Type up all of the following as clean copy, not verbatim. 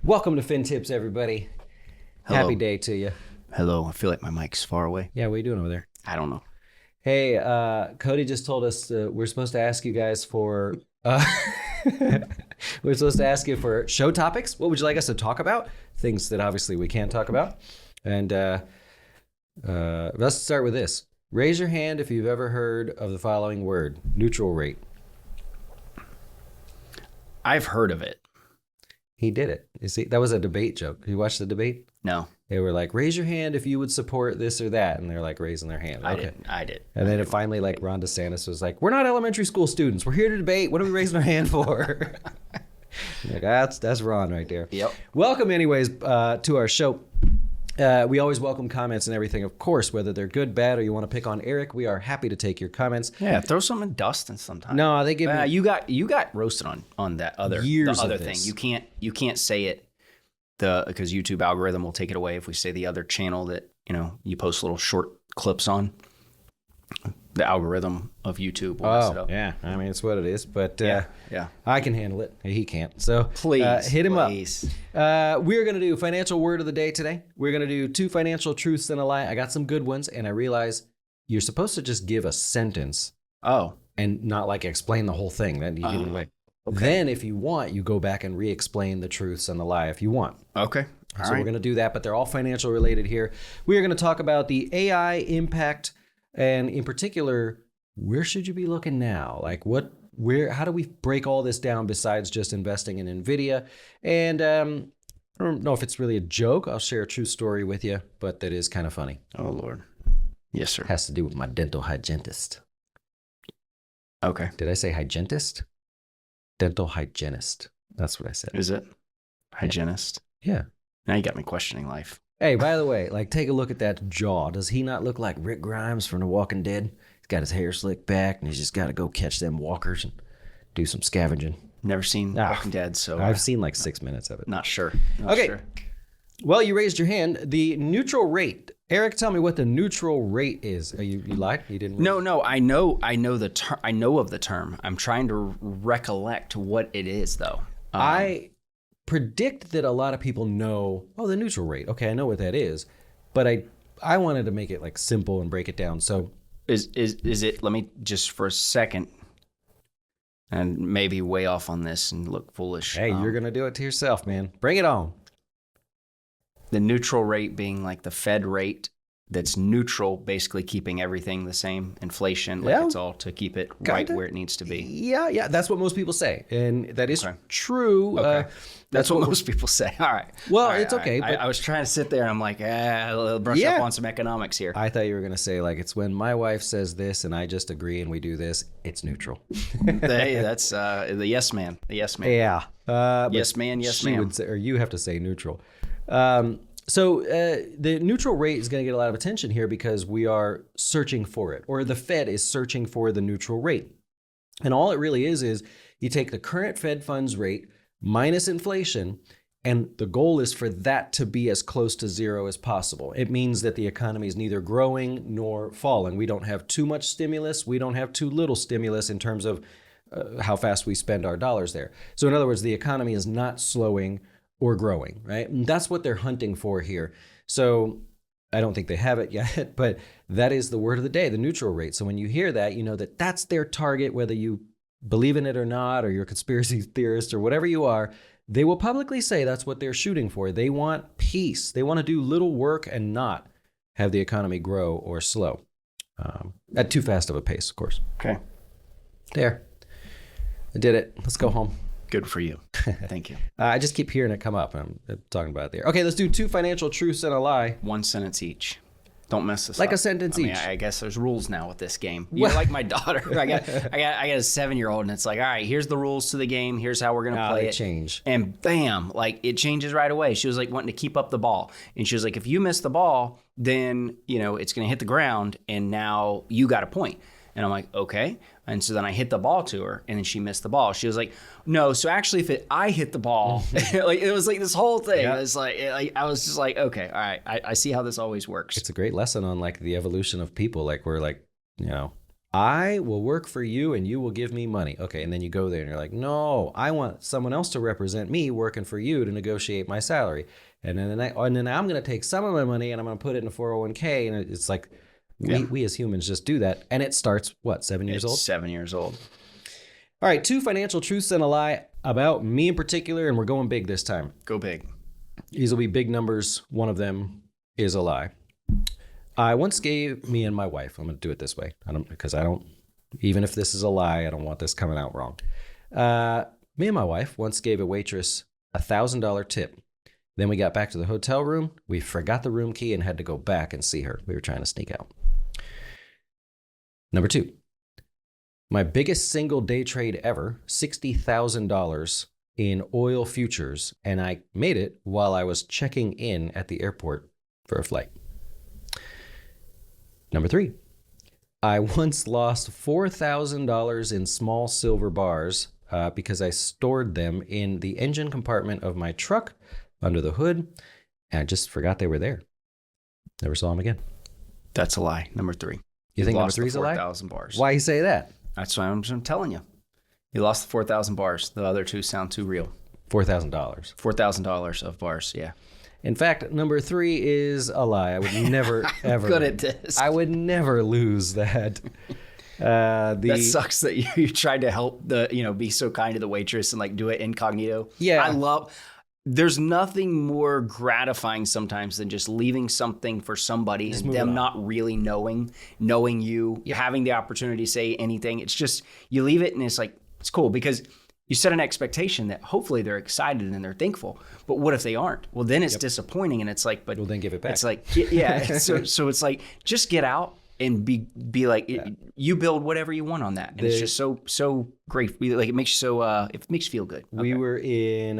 Welcome to Fin Tips, everybody. Hello. Happy day to you. Hello. I feel like my mic's far away. Yeah, what are you doing over there? I don't know. Hey, Cody just told us we're supposed to ask you guys for we're supposed to ask you for show topics. What would you like us to talk about? Things that obviously we can't talk about. And let's start with this. Raise your hand if you've ever heard of the following word: neutral rate. I've heard of it. He did it. You see, that was a debate joke. You watched the debate? No. They were like, raise your hand if you would support this or that. And they're like raising their hand. I did. And then it finally, like, Ron DeSantis was like, we're not elementary school students. We're here to debate. What are we raising our hand for? Like, that's Ron right there. Yep. Welcome, anyways, to our show. We always welcome comments and everything, of course, whether they're good, bad, or you want to pick on Eric. We are happy to take your comments. Yeah, throw some in Dustin sometime. No, they give me... You got roasted on that other years the other of thing. this. You can't say it because YouTube algorithm will take it away if we say the other channel that you post little short clips on. The algorithm of YouTube will mess it up. Yeah. I mean, it's what it is. But Yeah. I can handle it. He can't. So Please hit him please. up. We're going to do financial word of the day today. We're going to do 2 financial truths and a lie. I got some good ones, and I realize you're supposed to just give a sentence Oh. and not like explain the whole thing. Then you can like. Okay. Then if you want, you go back and re-explain the truths and the lie if you want. Okay. So we're going to do that, but they're all financial related here. We are going to talk about the AI impact, and in particular, where should you be looking now? Like how do we break all this down besides just investing in NVIDIA? And I don't know if it's really a joke. I'll share a true story with you, but that is kind of funny. Oh, Lord. Yes, sir. It has to do with my dental hygienist. Okay. Did I say hygienist? Dental hygienist. That's what I said. Is it? Hygienist? Yeah. Now you got me questioning life. Hey, by the way, like, take a look at that jaw. Does he not look like Rick Grimes from The Walking Dead? He's got his hair slicked back, and he's just got to go catch them walkers and do some scavenging. Never seen Walking Dead, so I've seen like 6 minutes of it. not sure. Okay. Sure. Well, you raised your hand. The neutral rate. Eric, tell me what the neutral rate is. You lied? You didn't? No. I know the term. I know of the term. I'm trying to recollect what it is, though. I predict that a lot of people know. Oh, the neutral rate. Okay, I know what that is, but I wanted to make it like simple and break it down. So Is it? Let me just for a second, and maybe way off on this and look foolish. hey, you're gonna do it to yourself, man. Bring it on. The neutral rate being like the Fed rate that's neutral, basically keeping everything the same. Inflation, like Yeah. it's all to keep it right Kinda. where it needs to be. Yeah, that's what most people say, and that is Okay. true. Okay. That's what most people say. All right. Well, All right, it's all okay, right. but- I was trying to sit there and I'm like, I'll brush Yeah. up on some economics here. I thought you were gonna say like it's when my wife says this and I just agree and we do this. It's neutral. Hey, that's the yes man. The yes man. Yeah. But Yes, man, yes, she ma'am. would say, or you have to say neutral. So the neutral rate is going to get a lot of attention here because we are searching for it, or the Fed is searching for the neutral rate. And all it really is you take the current Fed funds rate minus inflation, and the goal is for that to be as close to zero as possible. It means that the economy is neither growing nor falling. We don't have too much stimulus. We don't have too little stimulus in terms of how fast we spend our dollars there. So in other words, the economy is not slowing or growing, right? And that's what they're hunting for here. So I don't think they have it yet, but that is the word of the day, the neutral rate. So when you hear that, you know that that's their target, whether you believe in it or not, or you're a conspiracy theorist or whatever you are, they will publicly say that's what they're shooting for. They want peace. They want to do little work and not have the economy grow or slow at too fast of a pace, of course. Okay. There. I did it. Let's go home. Good for you. Thank you. I just keep hearing it come up. I'm talking about it there. Okay, let's do 2 financial truths and a lie. One sentence each. Don't mess this Like up. a sentence mean, each. I guess there's rules now with this game. You're like my daughter. I got a 7-year-old, and it's like, all right, here's the rules to the game. Here's how we're gonna play they it. change. And bam, like it changes right away. She was like wanting to keep up the ball, and she was like, if you miss the ball, then it's gonna hit the ground, and now you got a point. And I'm like, okay. And so then I hit the ball to her, and then she missed the ball. She was like, no, so actually if I hit the ball, like it was like this whole thing. Yeah. It was like I was just like, okay, all right, I see how this always works. It's a great lesson on like the evolution of people. Like we're like, I will work for you and you will give me money. Okay. And then you go there and you're like, no, I want someone else to represent me working for you to negotiate my salary. And then I'm going to take some of my money and I'm going to put it in a 401k. And it's like, we as humans just do that. And it starts, what, 7 years old? 7 years old. All right. 2 financial truths and a lie about me in particular. And we're going big this time. Go big. These will be big numbers. One of them is a lie. I once gave me and my wife, I'm going to do it this way. Even if this is a lie, I don't want this coming out wrong. Me and my wife once gave a waitress $1,000 tip. Then we got back to the hotel room. We forgot the room key and had to go back and see her. We were trying to sneak out. Number 2, my biggest single day trade ever, $60,000 in oil futures. And I made it while I was checking in at the airport for a flight. Number 3, I once lost $4,000 in small silver bars because I stored them in the engine compartment of my truck under the hood, and I just forgot they were there. Never saw them again. That's a lie. Number 3. You think number 3 is a lie? 4,000 bars. Why you say that? That's why I'm telling you. You lost the 4,000 bars. The other 2 sound too real. $4,000. $4,000 of bars, yeah. In fact, number 3 is a lie. I would never, ever. Good at this. I would never lose that. That sucks that you tried to help be so kind to the waitress and like do it incognito. Yeah. There's nothing more gratifying sometimes than just leaving something for somebody and them not really knowing you, having the opportunity to say anything. It's just, you leave it and it's like, it's cool because you set an expectation that hopefully they're excited and they're thankful. But what if they aren't? Well, then it's disappointing, and it's like, but well, then give it back. It's like, yeah. so it's like, just get out and be like, you build whatever you want on that, and it's just so great. Like it makes you it makes you feel good. We were in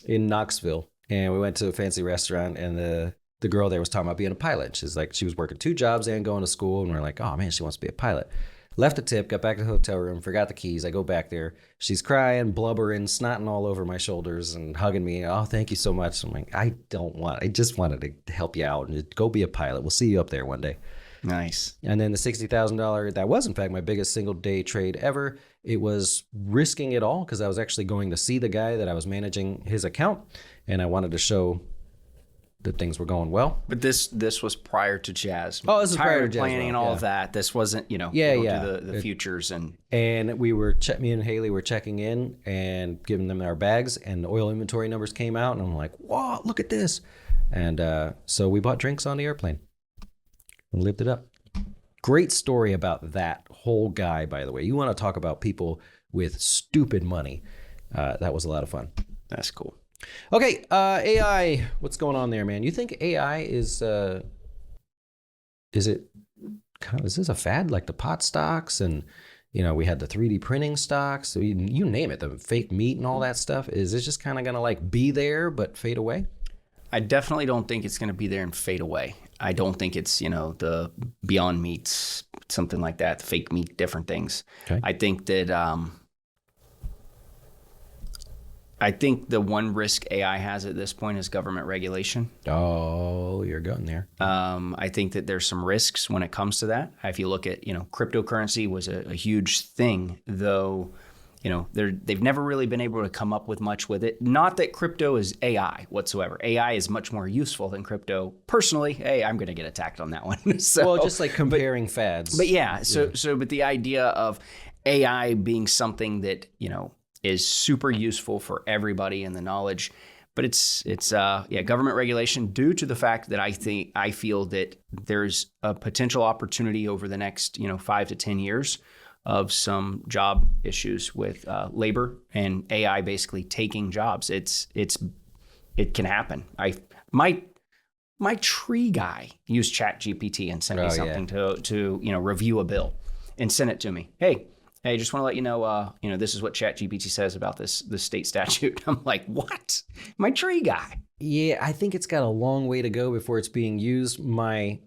Knoxville, and we went to a fancy restaurant, and the girl there was talking about being a pilot. She's like, she was working 2 jobs and going to school, and we're like, oh man, she wants to be a pilot. Left a tip, got back to the hotel room, forgot the keys. I go back there. She's crying, blubbering, snotting all over my shoulders and hugging me. Oh, thank you so much. I'm like, I just wanted to help you out and go be a pilot. We'll see you up there one day. Nice. And then the $60,000, that was in fact my biggest single day trade ever. It was risking it all because I was actually going to see the guy that I was managing his account, and I wanted to show that things were going well. But this was prior to jazz. Oh, this was prior to jazz planning and all of that. This wasn't, do the futures and we were me and Haley were checking in and giving them our bags, and the oil inventory numbers came out, and I'm like, "Whoa, look at this!" And so we bought drinks on the airplane and lived it up. Great story about that whole guy, by the way. You want to talk about people with stupid money? That was a lot of fun. That's cool. Okay, AI. What's going on there, man? You think AI is this a fad like the pot stocks, and we had the 3D printing stocks, so you name it, the fake meat and all that stuff? Is this just kind of gonna like be there but fade away? I definitely don't think it's gonna be there and fade away. I don't think it's the Beyond Meats, something like that, the fake meat, different things. Okay. I think that I think the one risk AI has at this point is government regulation. Oh, you're going there. I think that there's some risks when it comes to that. If you look at, cryptocurrency was a huge thing, though, they've never really been able to come up with much with it. Not that crypto is AI whatsoever. AI is much more useful than crypto. Personally, hey, I'm going to get attacked on that one. Well, just like comparing fads. But but the idea of AI being something that, is super useful for everybody and the knowledge, but it's government regulation due to the fact that I feel that there's a potential opportunity over the next 5 to 10 years of some job issues with labor and AI basically taking jobs. It can happen. My tree guy used ChatGPT and sent me something to review a bill and sent it to me. Hey, just want to let you know, this is what ChatGPT says about this state statute. I'm like, what? My tree guy. Yeah, I think it's got a long way to go before it's being used. My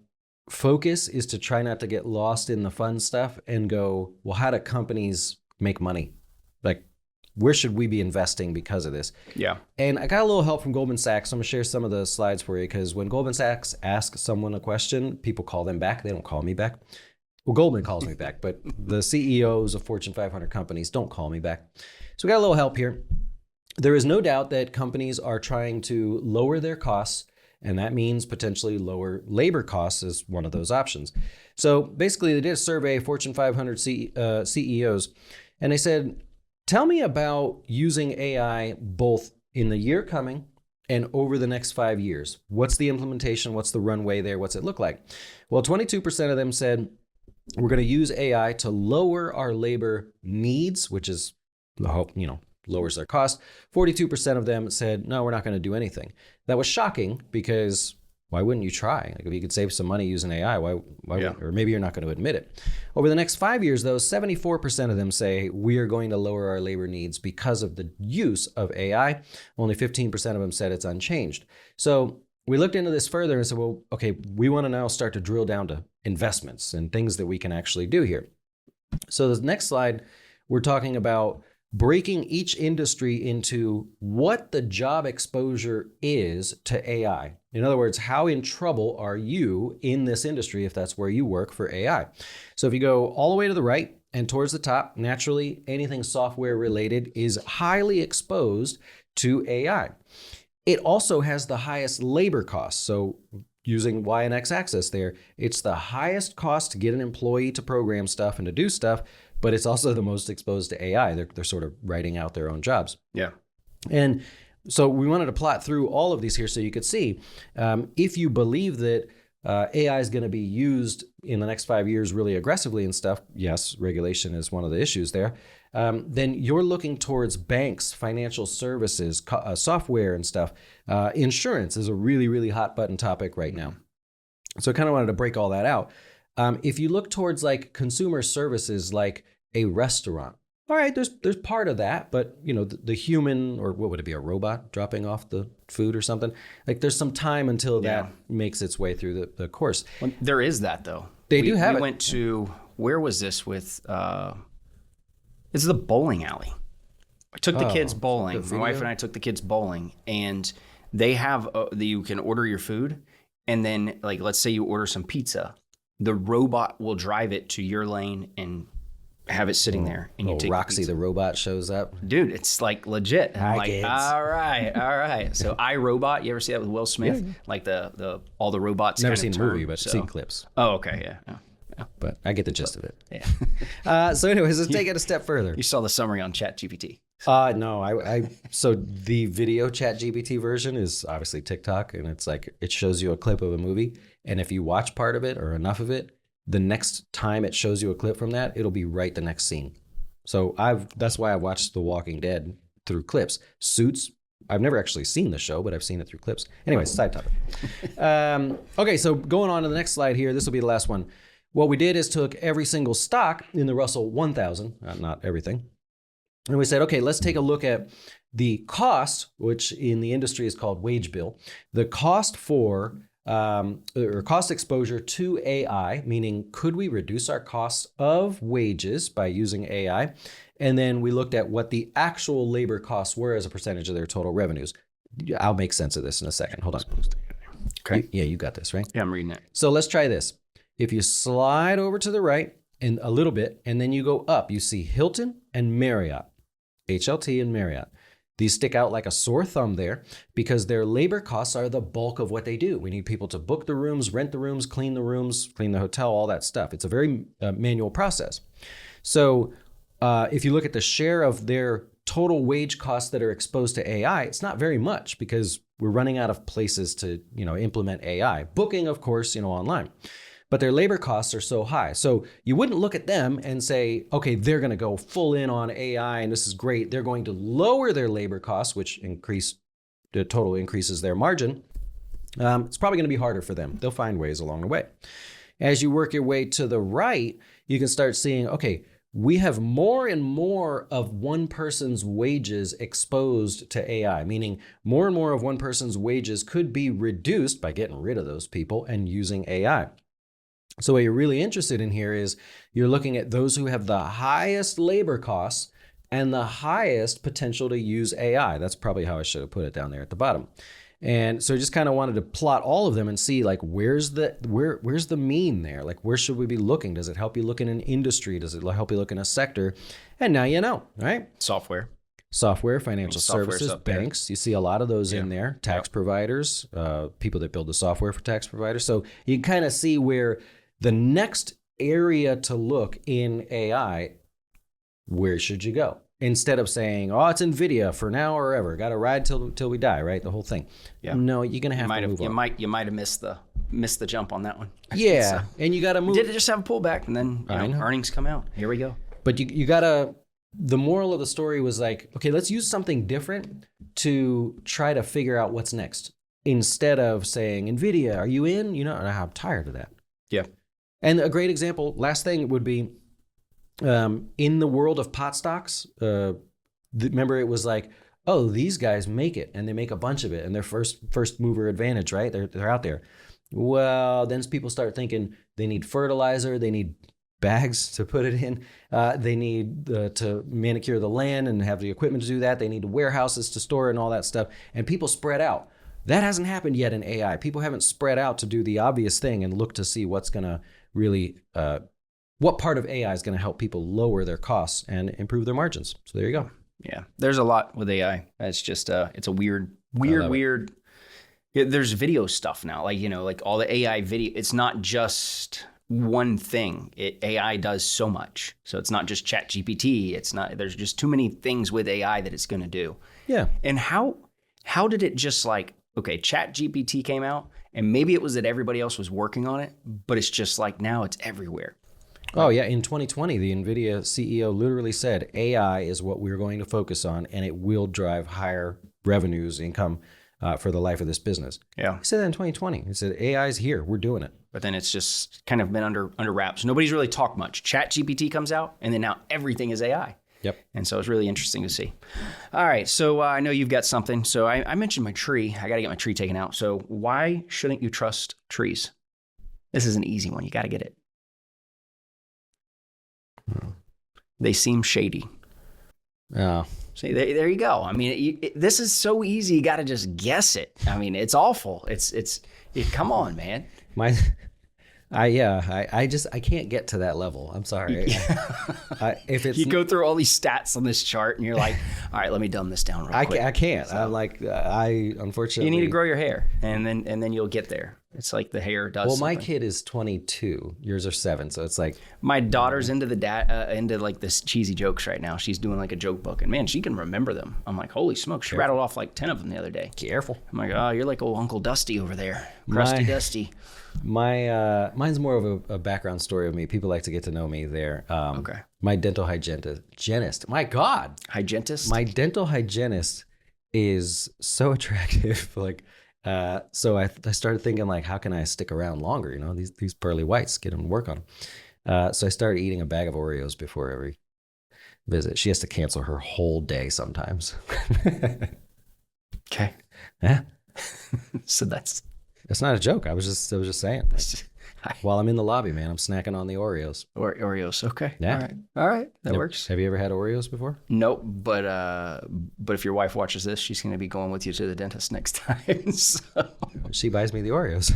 focus is to try not to get lost in the fun stuff and go, well, how do companies make money? Like, where should we be investing because of this? Yeah. And I got a little help from Goldman Sachs. I'm going to share some of the slides for you because when Goldman Sachs asks someone a question, people call them back. They don't call me back. Well, Goldman calls me back, but the CEOs of Fortune 500 companies don't call me back. So we got a little help here. There is no doubt that companies are trying to lower their costs, and that means potentially lower labor costs is one of those options. So basically, they did a survey of Fortune 500 CEOs, and they said, tell me about using AI both in the year coming and over the next 5 years. What's the implementation? What's the runway there? What's it look like? Well, 22% of them said, we're going to use AI to lower our labor needs, which is, lowers their cost. 42% of them said, no, we're not going to do anything. That was shocking because why wouldn't you try? Like if you could save some money using AI, why or maybe you're not going to admit it. Over the next 5 years, though, 74% of them say we are going to lower our labor needs because of the use of AI. Only 15% of them said it's unchanged. So we looked into this further and said, well, okay, we want to now start to drill down to investments and things that we can actually do here. So the next slide, we're talking about breaking each industry into what the job exposure is to AI. In other words, how in trouble are you in this industry if that's where you work for AI? So if you go all the way to the right and towards the top, naturally, anything software related is highly exposed to AI. It also has the highest labor costs. So using Y and X axis there, it's the highest cost to get an employee to program stuff and to do stuff, but it's also the most exposed to AI. They're sort of writing out their own jobs. Yeah. And so we wanted to plot through all of these here so you could see if you believe that AI is going to be used in the next 5 years really aggressively and stuff. Yes, regulation is one of the issues there. Then you're looking towards banks, financial services, software and stuff. Insurance is a really, really hot button topic right now. So I kind of wanted to break all that out. If you look towards like consumer services, like a restaurant, all right, there's part of that, but the human, or what would it be, a robot dropping off the food or something? Like there's some time until that makes its way through the course. Well, there is that though. They do have it. We went to, where was this with, it's the bowling alley. I took the kids bowling. My wife and I took the kids bowling, and they have, you can order your food, and then like, let's say you order some pizza, the robot will drive it to your lane and have it sitting there, and you take Roxy the robot shows up. Dude, it's like legit. I'm like, kids. all right. So iRobot, you ever see that with Will Smith? Yeah. Like the all the robots. Never seen the movie, but seen clips. Oh, okay, yeah. But I get the gist of it. Yeah. So anyways, let's take it a step further. You saw the summary on ChatGPT. No, so the video ChatGPT version is obviously TikTok, and it's like it shows you a clip of a movie, and if you watch part of it or enough of it, the next time it shows you a clip from that, it'll be right the next scene. So that's why I watched The Walking Dead through clips. Suits, I've never actually seen the show, but I've seen it through clips. Anyways, side topic. Okay, so going on to the next slide here, this will be the last one. What we did is took every single stock in the Russell 1000, not everything, and we said, okay, let's take a look at the cost, which in the industry is called wage bill, the cost for or cost exposure to AI, meaning could we reduce our costs of wages by using AI? And then we looked at what the actual labor costs were as a percentage of their total revenues. I'll make sense of this in a second. Hold on. Okay. Yeah, you got this, right? Yeah, I'm reading it. So let's try this. If you slide over to the right and a little bit, and then you go up, you see Hilton and Marriott, HLT and Marriott. These stick out like a sore thumb there because their labor costs are the bulk of what they do. We need people to book the rooms, rent the rooms, clean the hotel, all that stuff. It's a very manual process. So if you look at the share of their total wage costs that are exposed to AI, it's not very much because we're running out of places to implement AI. Booking, of course, online. But their labor costs are so high. So you wouldn't look at them and say, okay, they're going to go full in on AI and this is great. They're going to lower their labor costs, which total increases their margin. It's probably going to be harder for them. They'll find ways along the way. As you work your way to the right, you can start seeing, okay, we have more and more of one person's wages exposed to AI, meaning more and more of one person's wages could be reduced by getting rid of those people and using AI. So what you're really interested in here is you're looking at those who have the highest labor costs and the highest potential to use AI. That's probably how I should have put it down there at the bottom. And so I just kind of wanted to plot all of them and see like where's the mean there? Like where should we be looking? Does it help you look in an industry? Does it help you look in a sector? And now you know, right? Software, financial software's services, up there. banks. You see a lot of those in there. Tax providers, people that build the software for tax providers. So you can kind of see where the next area to look in AI, where should you go? Instead of saying, oh, it's NVIDIA for now or ever. Got to ride till we die, right? The whole thing. Yeah. No, you're going to have to move on. You might have missed the jump on that one. Yeah, and you got to move. Did it just have a pullback, and then earnings come out. Here we go. But you got to, the moral of the story was like, okay, let's use something different to try to figure out what's next. Instead of saying, NVIDIA, are you in? You know, and I'm tired of that. Yeah. And a great example, last thing would be, in the world of pot stocks, remember it was like, oh, these guys make it and they make a bunch of it and they're first mover advantage, right? They're out there. Well, then people start thinking they need fertilizer, they need bags to put it in, they need to manicure the land and have the equipment to do that. They need warehouses to store it and all that stuff. And people spread out. That hasn't happened yet in AI. People haven't spread out to do the obvious thing and look to see what's going to really what part of AI is going to help people lower their costs and improve their margins. So there you go. Yeah, there's a lot with AI. It's just it's a weird. There's video stuff now, like all the AI video. It's not just one thing. AI does so much. So it's not just ChatGPT. It's not. There's just too many things with AI that it's going to do. Yeah. And how did it just ChatGPT came out, and maybe it was that everybody else was working on it, but it's just like now it's everywhere. Oh, yeah. In 2020, the NVIDIA CEO literally said AI is what we're going to focus on, and it will drive higher revenues, income for the life of this business. Yeah. He said that in 2020. He said, AI is here. We're doing it. But then it's just kind of been under wraps. Nobody's really talked much. ChatGPT comes out, and then now everything is AI. Yep. And so it's really interesting to see. All right. So I know you've got something. So I mentioned my tree. I got to get my tree taken out. So why shouldn't you trust trees? This is an easy one. You got to get it. They seem shady. Oh. See, there you go. I mean, this is so easy. You got to just guess it. I mean, it's awful. Come on, man. I can't get to that level. I'm sorry. If it's, you go through all these stats on this chart and you're like, all right, let me dumb this down real quick. I can't. So, I unfortunately. You need to grow your hair and then you'll get there. It's like the hair does. Well, something. my kid is 22. Yours are 7, so it's like my daughter's into into like this cheesy jokes right now. She's doing like a joke book, and man, she can remember them. I'm like, holy smokes! She rattled off like 10 of them the other day. Careful. I'm like, oh, you're like old Uncle Dusty over there, crusty Dusty. Mine's more of a background story of me. People like to get to know me there. Okay. My dental hygienist. My God. Hygienist? My dental hygienist is so attractive. So I started thinking like, how can I stick around longer? You know, these pearly whites, get them to work on them. So I started eating a bag of Oreos before every visit. She has to cancel her whole day sometimes. Okay. Yeah. So that's not a joke. I was just saying. While I'm in the lobby, man, I'm snacking on the Oreos. Oreos. Okay. Yeah. All right. That works. Have you ever had Oreos before? Nope. But if your wife watches this, she's going to be going with you to the dentist next time. So. She buys me the Oreos.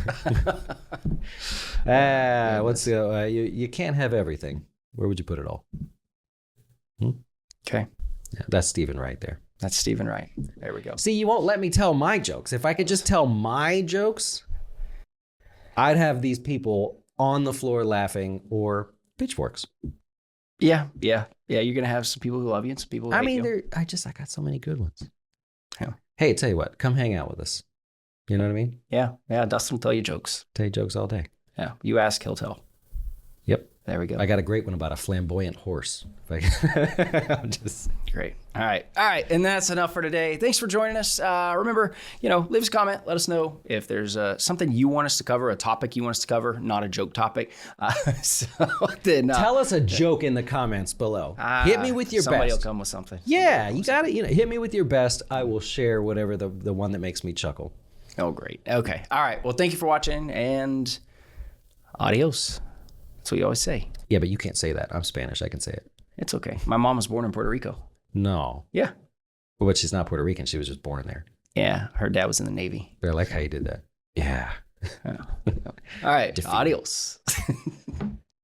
You can't have everything. Where would you put it all? Okay. Yeah, that's Stephen right there. That's Stephen Wright. There we go. See, you won't let me tell my jokes. If I could just tell my jokes, I'd have these people on the floor laughing or pitchforks. Yeah. You're gonna have some people who love you and some people who hate you. I got so many good ones. Yeah. Hey, tell you what, come hang out with us. You know what I mean? Yeah. Dustin will tell you jokes. Tell you jokes all day. Yeah. You ask, he'll tell. Yep. There we go. I got a great one about a flamboyant horse. I'm just great. All right. And that's enough for today. Thanks for joining us. Remember, leave us a comment. Let us know if there's something you want us to cover, a topic you want us to cover, not a joke topic. Tell us a joke in the comments below. Hit me with your somebody best. Somebody will come with something. Yeah, you got it. Hit me with your best. I will share whatever the one that makes me chuckle. Oh, great. Okay. All right. Well, thank you for watching and adios. That's what you always say. Yeah, but you can't say that. I'm Spanish. I can say it. It's okay. My mom was born in Puerto Rico. No. Yeah. But she's not Puerto Rican. She was just born there. Yeah, her dad was in the Navy. I like how you did that. Yeah. All right, adios.